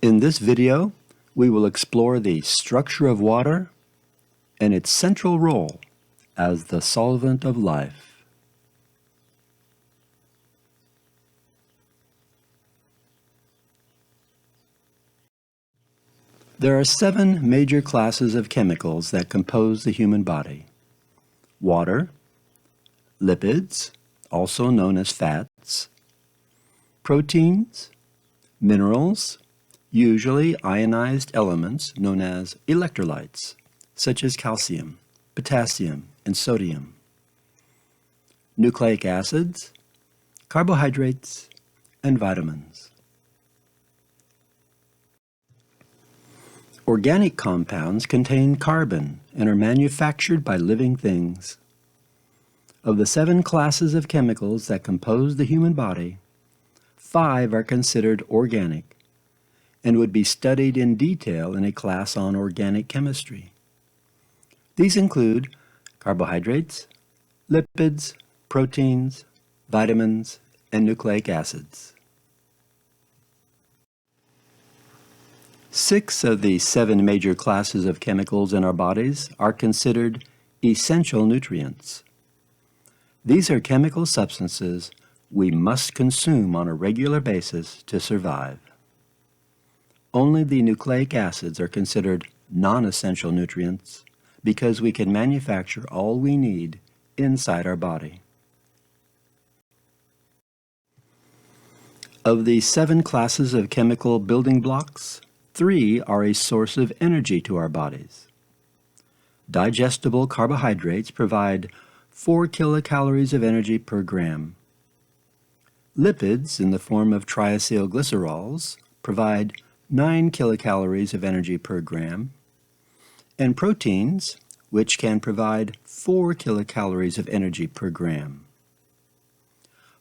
In this video, we will explore the structure of water and its central role as the solvent of life. There are 7 major classes of chemicals that compose the human body: water, lipids, also known as fats, proteins, minerals, usually ionized elements known as electrolytes, such as calcium, potassium, and sodium, nucleic acids, carbohydrates, and vitamins. Organic compounds contain carbon and are manufactured by living things. Of the 7 classes of chemicals that compose the human body, 5 are considered organic and would be studied in detail in a class on organic chemistry. These include carbohydrates, lipids, proteins, vitamins, and nucleic acids. 6 of the 7 major classes of chemicals in our bodies are considered essential nutrients. These are chemical substances we must consume on a regular basis to survive. Only the nucleic acids are considered non-essential nutrients because we can manufacture all we need inside our body. Of the 7 classes of chemical building blocks, 3 are a source of energy to our bodies. Digestible carbohydrates provide 4 kilocalories of energy per gram. Lipids, in the form of triacylglycerols, provide 9 kilocalories of energy per gram, and proteins, which can provide 4 kilocalories of energy per gram.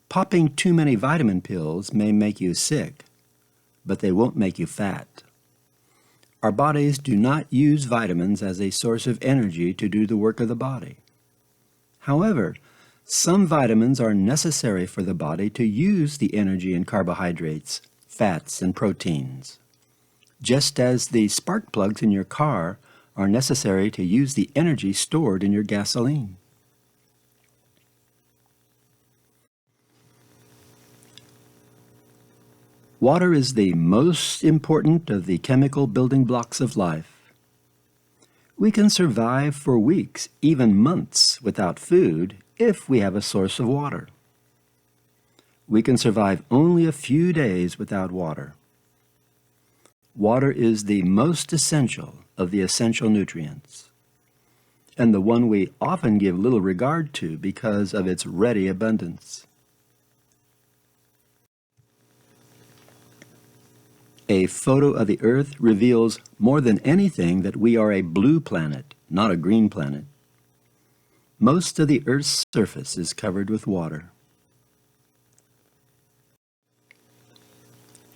Popping too many vitamin pills may make you sick, but they won't make you fat. Our bodies do not use vitamins as a source of energy to do the work of the body. However, some vitamins are necessary for the body to use the energy in carbohydrates, fats, and proteins, just as the spark plugs in your car are necessary to use the energy stored in your gasoline. Water is the most important of the chemical building blocks of life. We can survive for weeks, even months, without food if we have a source of water. We can survive only a few days without water. Water is the most essential of the essential nutrients, and the one we often give little regard to because of its ready abundance. A photo of the Earth reveals more than anything that we are a blue planet, not a green planet. Most of the Earth's surface is covered with water.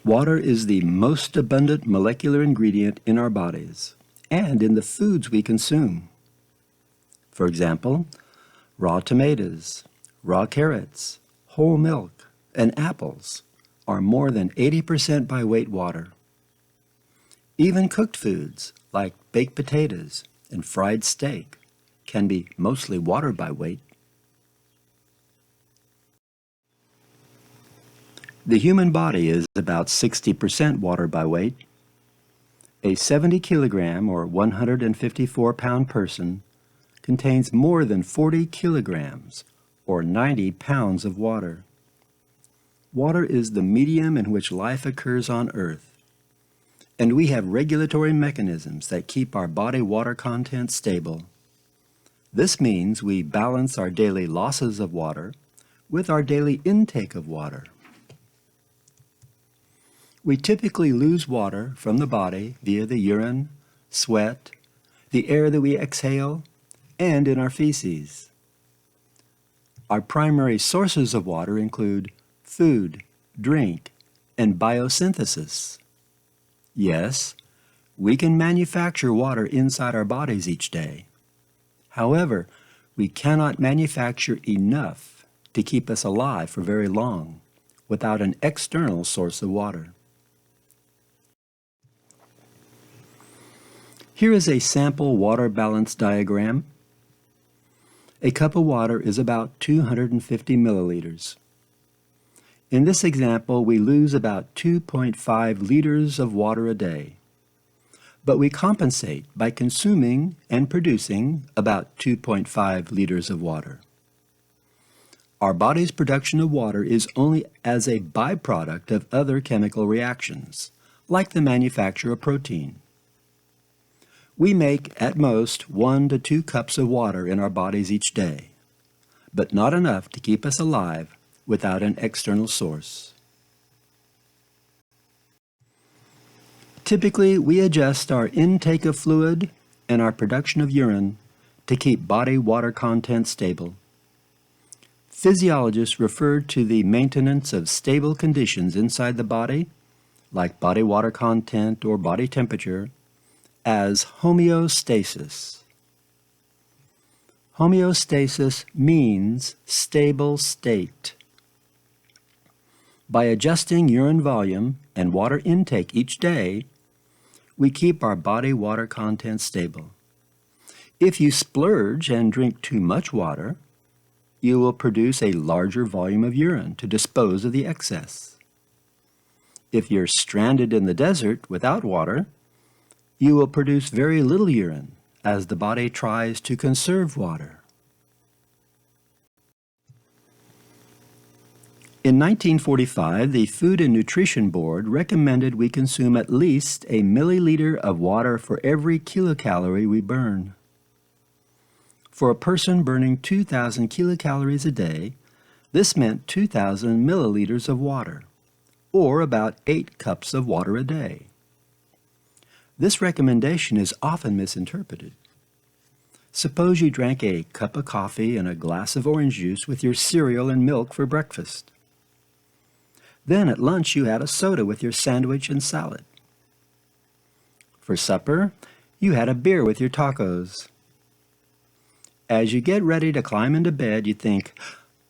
Water is the most abundant molecular ingredient in our bodies and in the foods we consume. For example, raw tomatoes, raw carrots, whole milk, and apples are more than 80% by weight water. Even cooked foods like baked potatoes and fried steak can be mostly water by weight. The human body is about 60% water by weight. A 70 kilogram or 154 pound person contains more than 40 kilograms or 90 pounds of water. Water is the medium in which life occurs on Earth, and we have regulatory mechanisms that keep our body water content stable. This means we balance our daily losses of water with our daily intake of water. We typically lose water from the body via the urine, sweat, the air that we exhale, and in our feces. Our primary sources of water include food, drink, and biosynthesis. Yes, we can manufacture water inside our bodies each day. However, we cannot manufacture enough to keep us alive for very long without an external source of water. Here is a sample water balance diagram. A cup of water is about 250 milliliters. In this example, we lose about 2.5 liters of water a day, but we compensate by consuming and producing about 2.5 liters of water. Our body's production of water is only as a byproduct of other chemical reactions, like the manufacture of protein. We make, at most, 1 to 2 cups of water in our bodies each day, but not enough to keep us alive without an external source. Typically, we adjust our intake of fluid and our production of urine to keep body water content stable. Physiologists refer to the maintenance of stable conditions inside the body, like body water content or body temperature, as homeostasis. Homeostasis means stable state. By adjusting urine volume and water intake each day, we keep our body water content stable. If you splurge and drink too much water, you will produce a larger volume of urine to dispose of the excess. If you're stranded in the desert without water, you will produce very little urine as the body tries to conserve water. In 1945, the Food and Nutrition Board recommended we consume at least a milliliter of water for every kilocalorie we burn. For a person burning 2,000 kilocalories a day, this meant 2,000 milliliters of water, or about 8 cups of water a day. This recommendation is often misinterpreted. Suppose you drank a cup of coffee and a glass of orange juice with your cereal and milk for breakfast. Then at lunch you had a soda with your sandwich and salad. For supper, you had a beer with your tacos. As you get ready to climb into bed, you think,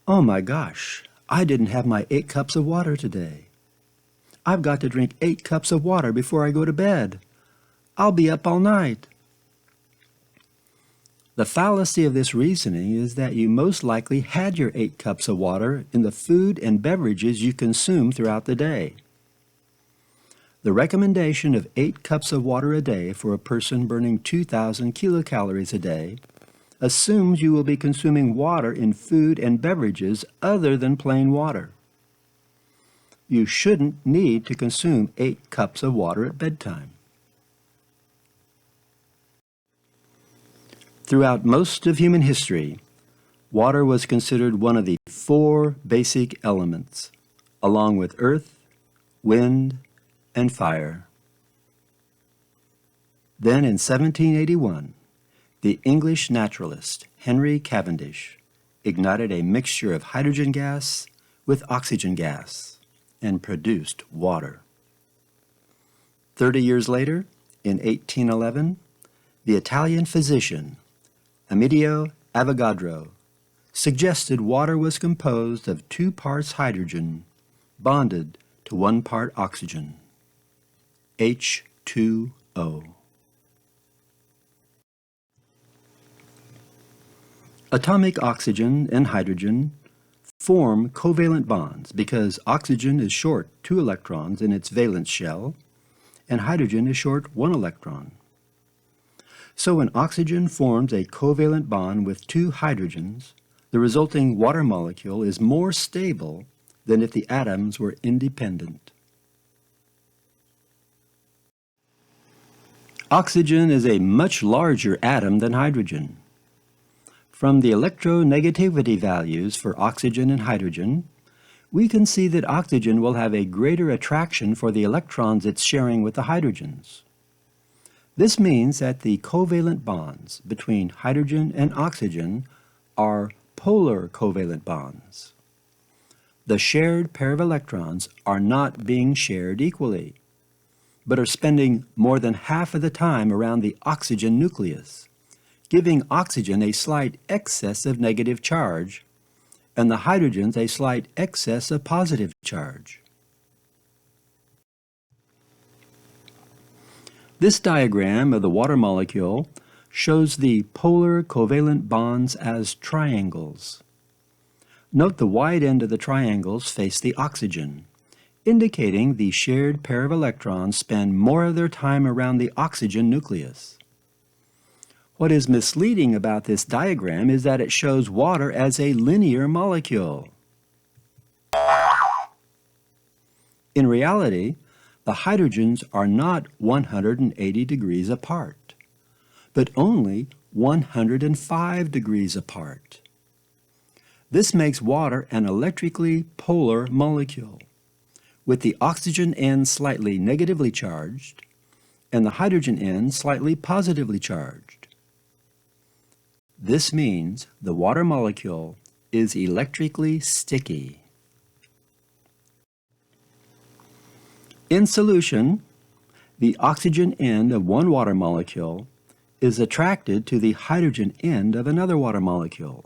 "Oh my gosh, I didn't have my 8 cups of water today. I've got to drink 8 cups of water before I go to bed. I'll be up all night." The fallacy of this reasoning is that you most likely had your 8 cups of water in the food and beverages you consume throughout the day. The recommendation of 8 cups of water a day for a person burning 2,000 kilocalories a day assumes you will be consuming water in food and beverages other than plain water. You shouldn't need to consume 8 cups of water at bedtime. Throughout most of human history, water was considered one of the 4 basic elements, along with earth, wind, and fire. Then in 1781, the English naturalist Henry Cavendish ignited a mixture of hydrogen gas with oxygen gas and produced water. 30 years later, in 1811, the Italian physician Amedeo Avogadro suggested water was composed of 2 parts hydrogen bonded to 1 part oxygen, H2O. Atomic oxygen and hydrogen form covalent bonds because oxygen is short 2 electrons in its valence shell and hydrogen is short 1 electron. So when oxygen forms a covalent bond with 2 hydrogens, the resulting water molecule is more stable than if the atoms were independent. Oxygen is a much larger atom than hydrogen. From the electronegativity values for oxygen and hydrogen, we can see that oxygen will have a greater attraction for the electrons it's sharing with the hydrogens. This means that the covalent bonds between hydrogen and oxygen are polar covalent bonds. The shared pair of electrons are not being shared equally, but are spending more than half of the time around the oxygen nucleus, giving oxygen a slight excess of negative charge, and the hydrogens a slight excess of positive charge. This diagram of the water molecule shows the polar covalent bonds as triangles. Note the wide end of the triangles face the oxygen, indicating the shared pair of electrons spend more of their time around the oxygen nucleus. What is misleading about this diagram is that it shows water as a linear molecule. In reality, the hydrogens are not 180 degrees apart, but only 105 degrees apart. This makes water an electrically polar molecule, with the oxygen end slightly negatively charged and the hydrogen end slightly positively charged. This means the water molecule is electrically sticky. In solution, the oxygen end of one water molecule is attracted to the hydrogen end of another water molecule.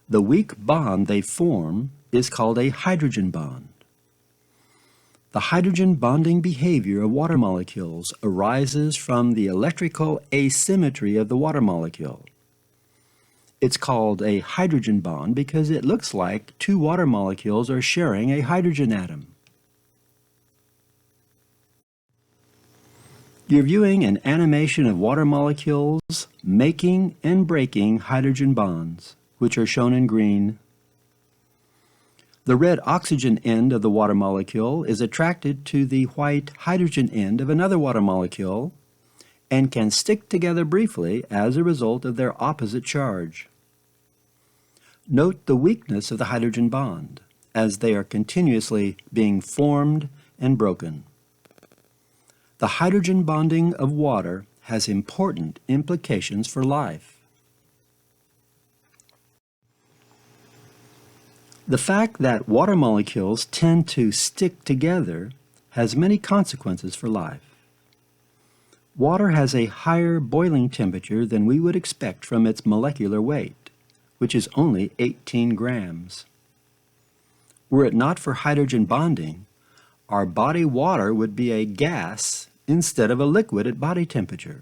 The weak bond they form is called a hydrogen bond. The hydrogen bonding behavior of water molecules arises from the electrical asymmetry of the water molecule. It's called a hydrogen bond because it looks like two water molecules are sharing a hydrogen atom. You're viewing an animation of water molecules making and breaking hydrogen bonds, which are shown in green. The red oxygen end of the water molecule is attracted to the white hydrogen end of another water molecule and can stick together briefly as a result of their opposite charge. Note the weakness of the hydrogen bond, as they are continuously being formed and broken. The hydrogen bonding of water has important implications for life. The fact that water molecules tend to stick together has many consequences for life. Water has a higher boiling temperature than we would expect from its molecular weight, which is only 18 grams. Were it not for hydrogen bonding, our body water would be a gas instead of a liquid at body temperature.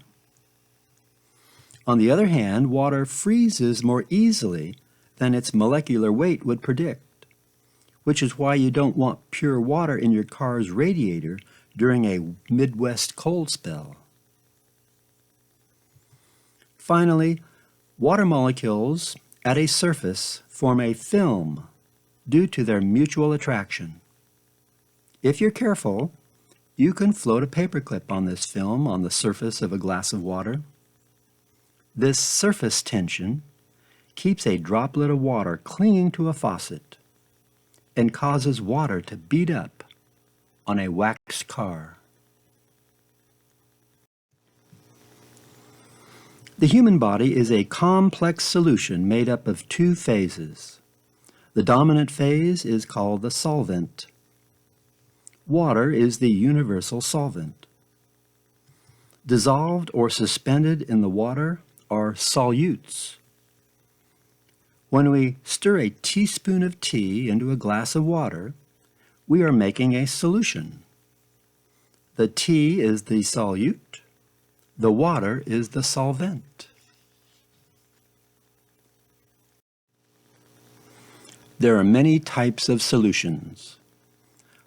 On the other hand, water freezes more easily than its molecular weight would predict, which is why you don't want pure water in your car's radiator during a Midwest cold spell. Finally, water molecules at a surface form a film due to their mutual attraction. If you're careful, you can float a paperclip on this film on the surface of a glass of water. This surface tension keeps a droplet of water clinging to a faucet and causes water to bead up on a waxed car. The human body is a complex solution made up of two phases. The dominant phase is called the solvent. Water is the universal solvent. Dissolved or suspended in the water are solutes. When we stir a teaspoon of tea into a glass of water, we are making a solution. The tea is the solute, the water is the solvent. There are many types of solutions.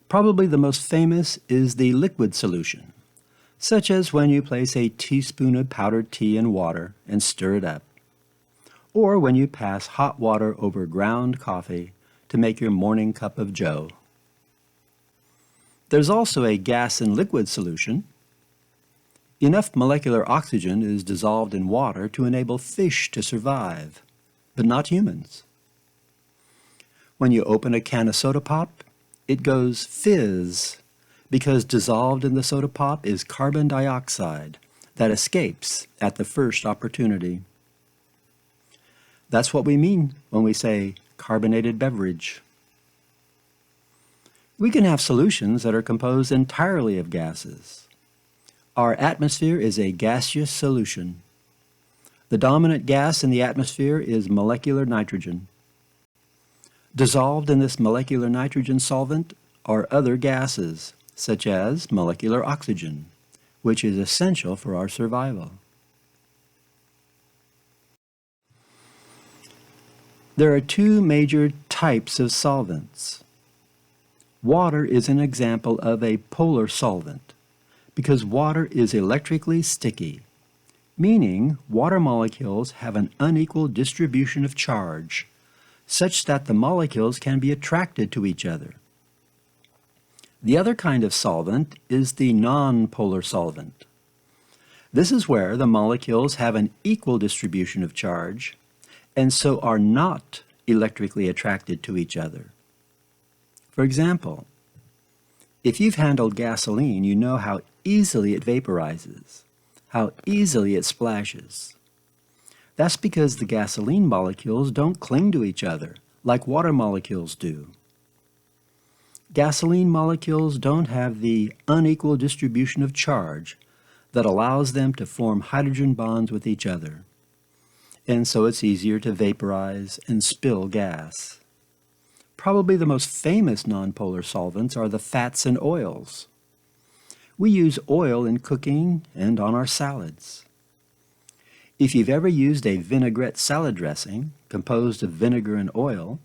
Probably the most famous is the liquid solution, such as when you place a teaspoon of powdered tea in water and stir it up, or when you pass hot water over ground coffee to make your morning cup of joe. There's also a gas and liquid solution. Enough molecular oxygen is dissolved in water to enable fish to survive, but not humans. When you open a can of soda pop, it goes fizz because dissolved in the soda pop is carbon dioxide that escapes at the first opportunity. That's what we mean when we say carbonated beverage. We can have solutions that are composed entirely of gases. Our atmosphere is a gaseous solution. The dominant gas in the atmosphere is molecular nitrogen. Dissolved in this molecular nitrogen solvent are other gases, such as molecular oxygen, which is essential for our survival. There are two major types of solvents. Water is an example of a polar solvent because water is electrically sticky, meaning water molecules have an unequal distribution of charge, such that the molecules can be attracted to each other. The other kind of solvent is the non-polar solvent. This is where the molecules have an equal distribution of charge and so are not electrically attracted to each other. For example, if you've handled gasoline, you know how easily it vaporizes, how easily it splashes. That's because the gasoline molecules don't cling to each other like water molecules do. Gasoline molecules don't have the unequal distribution of charge that allows them to form hydrogen bonds with each other, and so it's easier to vaporize and spill gas. Probably the most famous nonpolar solvents are the fats and oils. We use oil in cooking and on our salads. If you've ever used a vinaigrette salad dressing composed of vinegar and oil,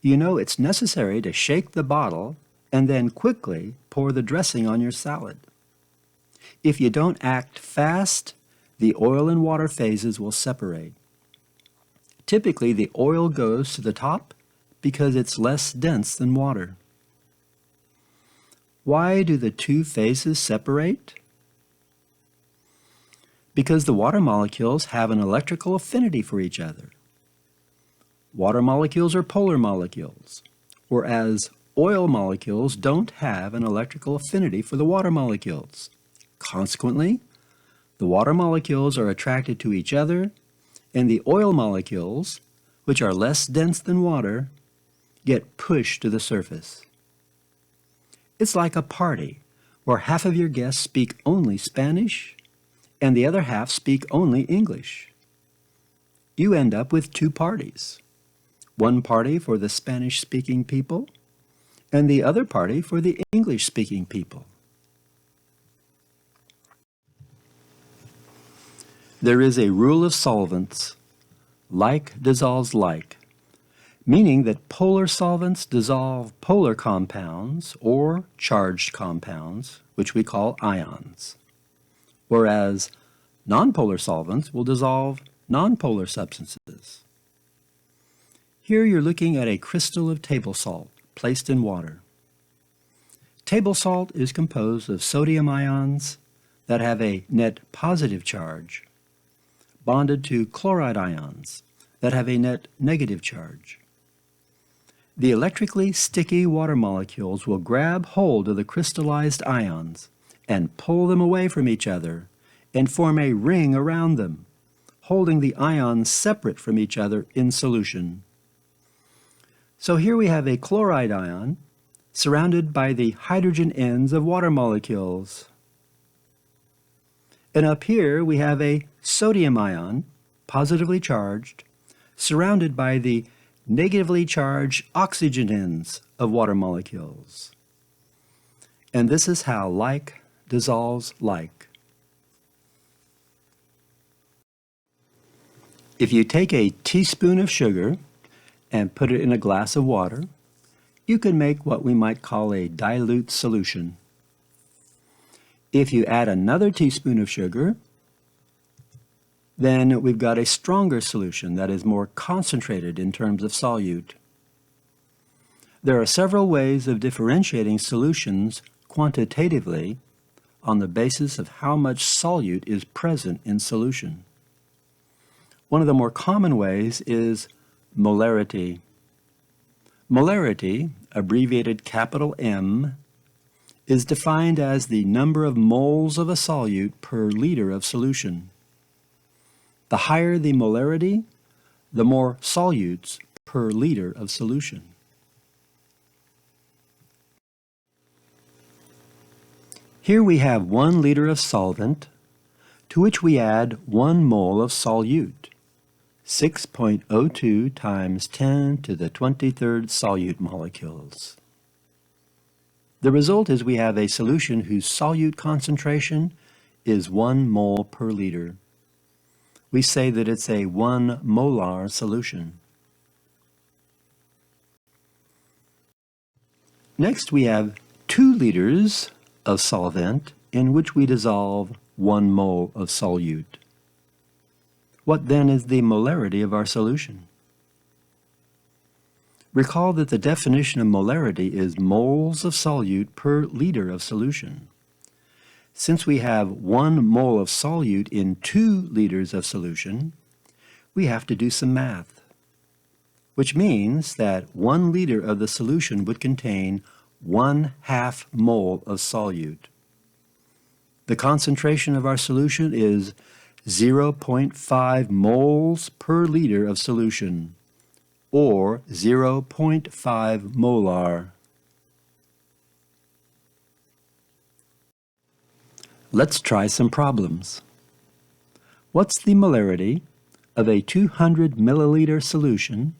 you know it's necessary to shake the bottle and then quickly pour the dressing on your salad. If you don't act fast, the oil and water phases will separate. Typically, the oil goes to the top because it's less dense than water. Why do the two phases separate? Because the water molecules have an electrical affinity for each other. Water molecules are polar molecules, whereas oil molecules don't have an electrical affinity for the water molecules. Consequently, the water molecules are attracted to each other, and the oil molecules, which are less dense than water, get pushed to the surface. It's like a party where half of your guests speak only Spanish and the other half speak only English. You end up with two parties. One party for the Spanish-speaking people and the other party for the English-speaking people. There is a rule of solvents: like dissolves like, meaning that polar solvents dissolve polar compounds or charged compounds, which we call ions, whereas nonpolar solvents will dissolve nonpolar substances. Here you're looking at a crystal of table salt placed in water. Table salt is composed of sodium ions that have a net positive charge bonded to chloride ions that have a net negative charge. The electrically sticky water molecules will grab hold of the crystallized ions and pull them away from each other and form a ring around them, holding the ions separate from each other in solution. So here we have a chloride ion surrounded by the hydrogen ends of water molecules. And up here we have a sodium ion, positively charged, surrounded by the negatively charged oxygen ends of water molecules. And this is how like dissolves like. If you take a teaspoon of sugar and put it in a glass of water, you can make what we might call a dilute solution. If you add another teaspoon of sugar, then we've got a stronger solution that is more concentrated in terms of solute. There are several ways of differentiating solutions quantitatively on the basis of how much solute is present in solution. One of the more common ways is molarity. Molarity, abbreviated capital M, is defined as the number of moles of a solute per liter of solution. The higher the molarity, the more solutes per liter of solution. Here we have 1 liter of solvent, to which we add 1 mole of solute, 6.02 times 10 to the 23rd solute molecules. The result is we have a solution whose solute concentration is 1 mole per liter. We say that it's a 1 molar solution. Next, we have 2 liters of solvent in which we dissolve 1 mole of solute. What then is the molarity of our solution? Recall that the definition of molarity is moles of solute per liter of solution. Since we have 1 mole of solute in 2 liters of solution, we have to do some math, which means that 1 liter of the solution would contain 1/2 mole of solute. The concentration of our solution is 0.5 moles per liter of solution, or 0.5 molar. Let's try some problems. What's the molarity of a 200 milliliter solution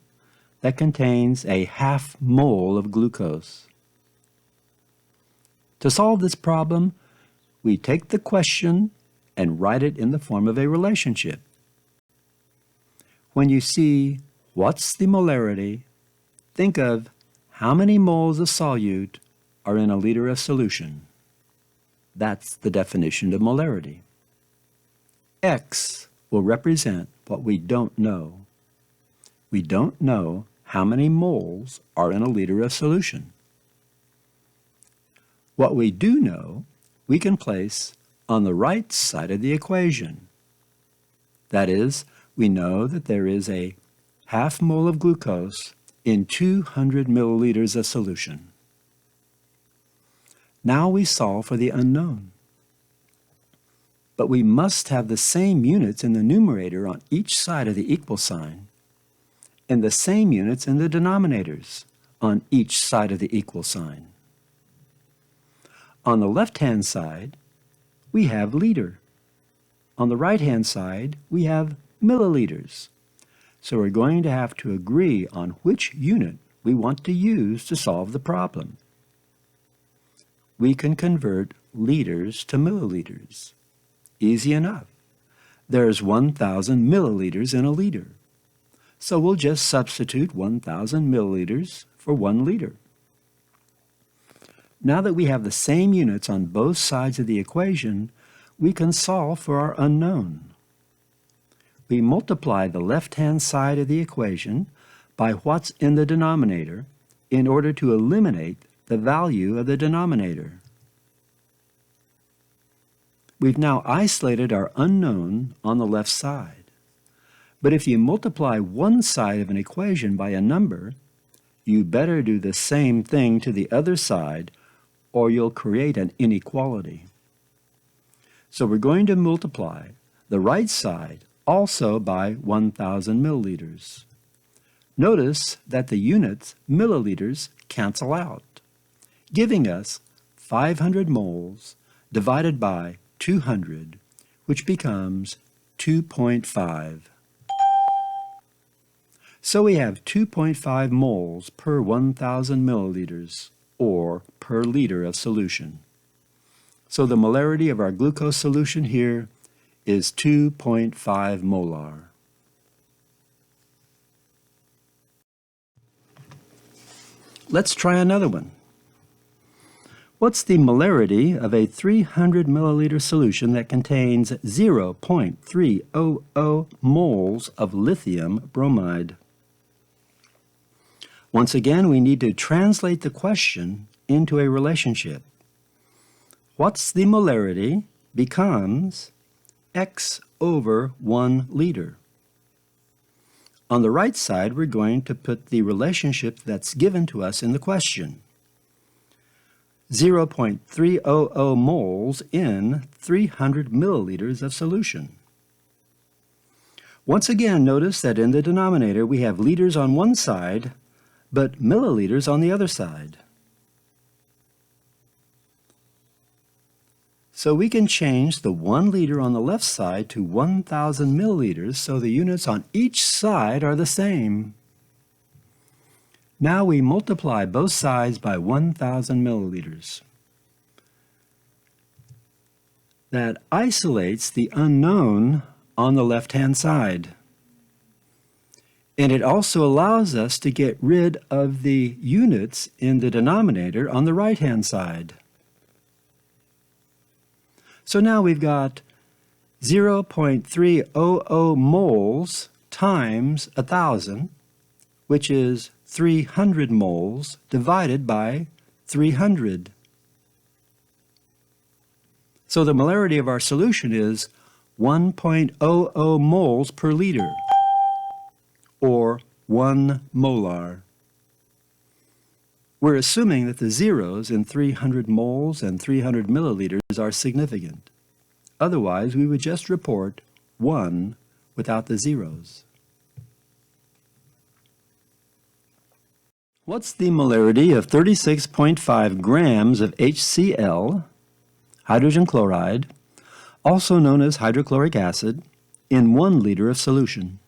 that contains a 1/2 mole of glucose? To solve this problem, we take the question and write it in the form of a relationship. When you see what's the molarity, think of how many moles of solute are in a liter of solution. That's the definition of molarity. X will represent what we don't know. We don't know how many moles are in a liter of solution. What we do know, we can place on the right side of the equation. That is, we know that there is a 1/2 mole of glucose in 200 milliliters of solution. Now we solve for the unknown. But we must have the same units in the numerator on each side of the equal sign, and the same units in the denominators on each side of the equal sign. On the left-hand side, we have liter. On the right-hand side, we have milliliters. So we're going to have to agree on which unit we want to use to solve the problem. We can convert liters to milliliters. Easy enough. There's 1,000 milliliters in a liter. So we'll just substitute 1,000 milliliters for 1 liter. Now that we have the same units on both sides of the equation, we can solve for our unknown. We multiply the left-hand side of the equation by what's in the denominator in order to eliminate the value of the denominator. We've now isolated our unknown on the left side. But if you multiply one side of an equation by a number, you better do the same thing to the other side, or you'll create an inequality. So we're going to multiply the right side also by 1,000 milliliters. Notice that the units, milliliters, cancel out, giving us 500 moles divided by 200, which becomes 2.5. So we have 2.5 moles per 1,000 milliliters, or per liter of solution. So the molarity of our glucose solution here is 2.5 molar. Let's try another one. What's the molarity of a 300 milliliter solution that contains 0.300 moles of lithium bromide? Once again, we need to translate the question into a relationship. What's the molarity becomes X over 1 liter. On the right side, we're going to put the relationship that's given to us in the question. 0.300 moles in 300 milliliters of solution. Once again, notice that in the denominator we have liters on one side, but milliliters on the other side. So we can change the 1 liter on the left side to 1,000 milliliters so the units on each side are the same. Now we multiply both sides by 1,000 milliliters. that isolates the unknown on the left-hand side. And it also allows us to get rid of the units in the denominator on the right-hand side. So now we've got 0.300 moles times 1,000, which is 300 moles divided by 300. So the molarity of our solution is 1.00 moles per liter, or 1 molar. We're assuming that the zeros in 300 moles and 300 milliliters are significant. Otherwise, we would just report 1 without the zeros. What's the molarity of 36.5 grams of HCl, hydrogen chloride, also known as hydrochloric acid, in 1 liter of solution?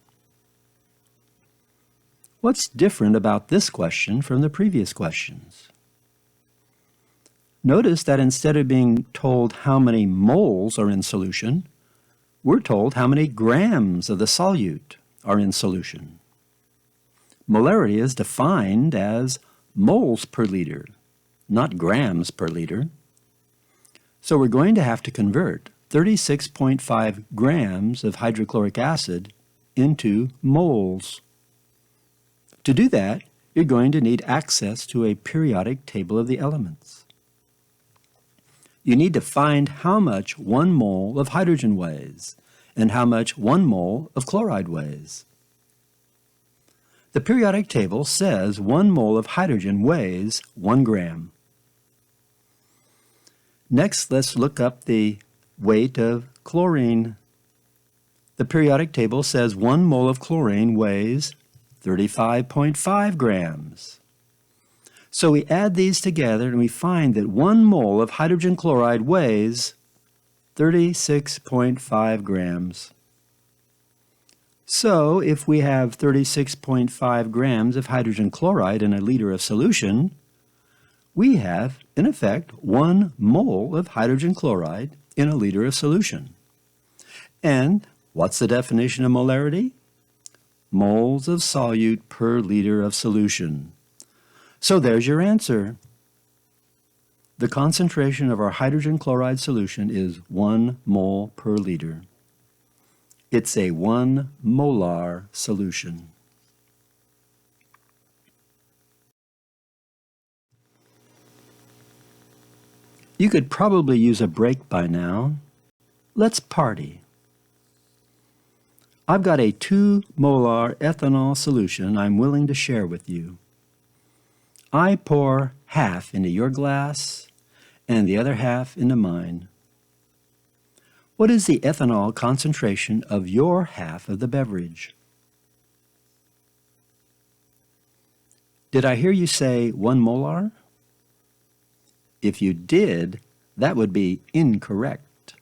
What's different about this question from the previous questions? Notice that instead of being told how many moles are in solution, we're told how many grams of the solute are in solution. Molarity is defined as moles per liter, not grams per liter. So we're going to have to convert 36.5 grams of hydrochloric acid into moles. To do that, you're going to need access to a periodic table of the elements. You need to find how much 1 mole of hydrogen weighs and how much 1 mole of chloride weighs. The periodic table says 1 mole of hydrogen weighs 1 gram. Next, let's look up the weight of chlorine. The periodic table says 1 mole of chlorine weighs 35.5 grams. So we add these together and we find that 1 mole of hydrogen chloride weighs 36.5 grams. So if we have 36.5 grams of hydrogen chloride in a liter of solution, we have, in effect, 1 mole of hydrogen chloride in a liter of solution. And what's the definition of molarity? Moles of solute per liter of solution. So there's your answer. The concentration of our hydrogen chloride solution is 1 mole per liter. It's a 1 molar solution. You could probably use a break by now. Let's party. I've got a 2 molar ethanol solution I'm willing to share with you. I pour half into your glass and the other half into mine. What is the ethanol concentration of your half of the beverage? Did I hear you say 1 molar? If you did, that would be incorrect.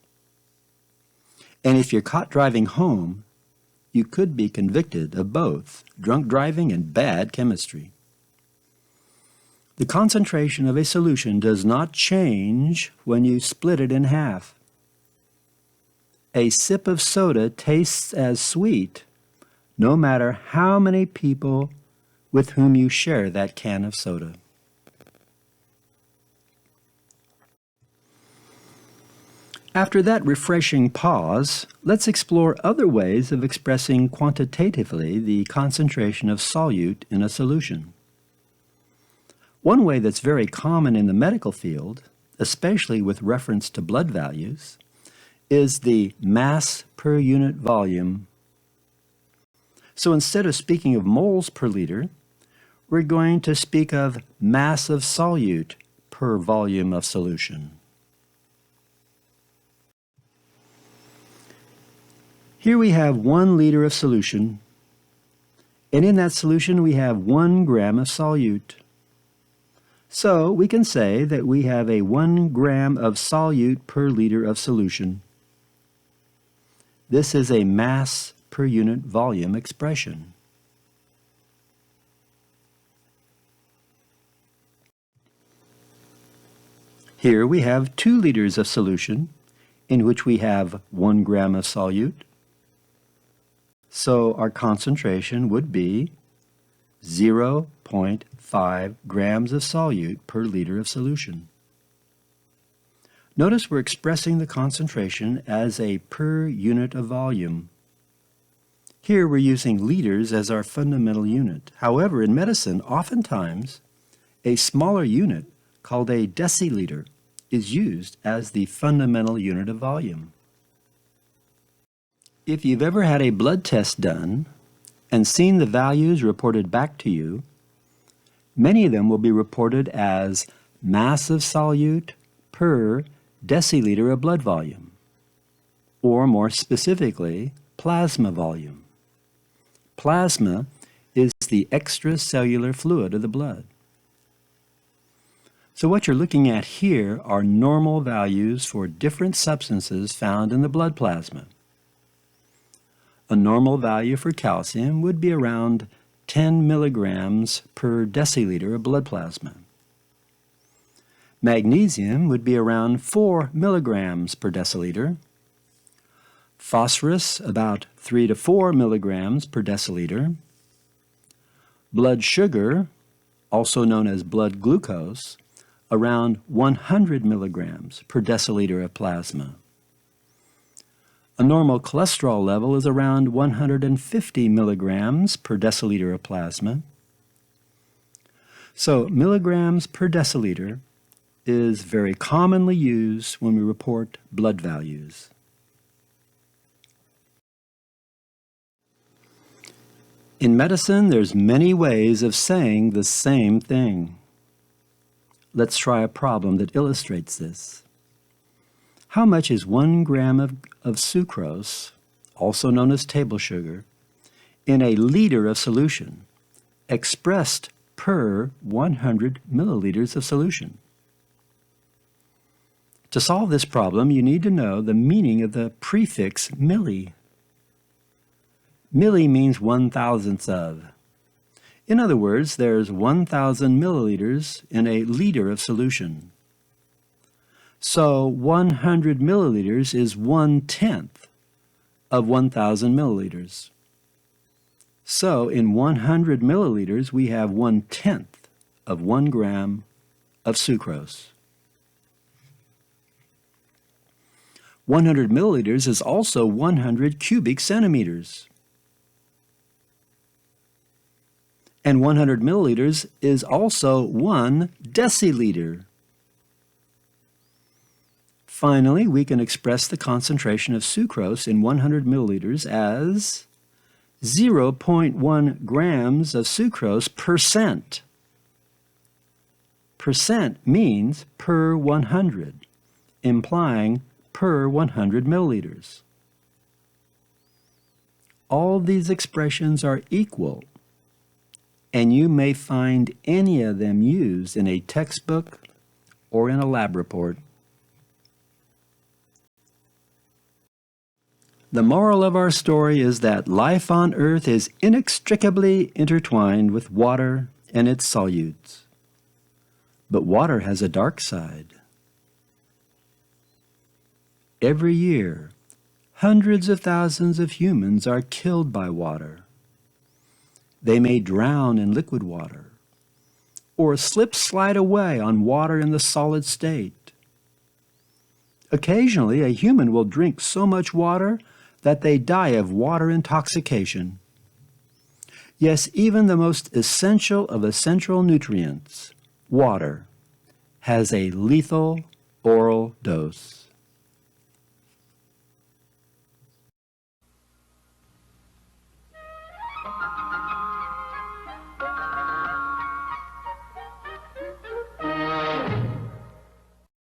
And if you're caught driving home, you could be convicted of both drunk driving and bad chemistry. The concentration of a solution does not change when you split it in half. A sip of soda tastes as sweet no matter how many people with whom you share that can of soda. After that refreshing pause, let's explore other ways of expressing quantitatively the concentration of solute in a solution. One way that's very common in the medical field, especially with reference to blood values, is the mass per unit volume. So instead of speaking of moles per liter, we're going to speak of mass of solute per volume of solution. Here we have 1 liter of solution, and in that solution we have 1 gram of solute. So we can say that we have a 1 gram of solute per liter of solution. This is a mass per unit volume expression. Here we have 2 liters of solution, in which we have 1 gram of solute. So our concentration would be 0.5 grams of solute per liter of solution. Notice we're expressing the concentration as a per unit of volume. Here we're using liters as our fundamental unit. However, in medicine, oftentimes a smaller unit called a deciliter is used as the fundamental unit of volume. If you've ever had a blood test done and seen the values reported back to you, many of them will be reported as mass of solute per deciliter of blood volume, or more specifically, plasma volume. Plasma is the extracellular fluid of the blood. So what you're looking at here are normal values for different substances found in the blood plasma. A normal value for calcium would be around 10 milligrams per deciliter of blood plasma. Magnesium would be around 4 milligrams per deciliter. Phosphorus, about 3 to 4 milligrams per deciliter. Blood sugar, also known as blood glucose, around 100 milligrams per deciliter of plasma. A normal cholesterol level is around 150 milligrams per deciliter of plasma. So milligrams per deciliter is very commonly used when we report blood values. In medicine, there's many ways of saying the same thing. Let's try a problem that illustrates this. How much is 1 gram of sucrose, also known as table sugar, in a liter of solution, expressed per 100 milliliters of solution? To solve this problem, you need to know the meaning of the prefix milli. Milli means 1/1000th of. In other words, there's 1,000 milliliters in a liter of solution. So 100 milliliters is 1/10 of 1,000 milliliters. So in 100 milliliters, we have 1/10 of 1 gram of sucrose. 100 milliliters is also 100 cubic centimeters. And 100 milliliters is also 1 deciliter. Finally, we can express the concentration of sucrose in 100 milliliters as 0.1 grams of sucrose per cent. Percent means per 100, implying per 100 milliliters. All these expressions are equal, and you may find any of them used in a textbook or in a lab report. The moral of our story is that life on Earth is inextricably intertwined with water and its solutes. But water has a dark side. Every year, hundreds of thousands of humans are killed by water. They may drown in liquid water, or slide away on water in the solid state. Occasionally, a human will drink so much water that they die of water intoxication. Yes, even the most essential of essential nutrients, water, has a lethal oral dose.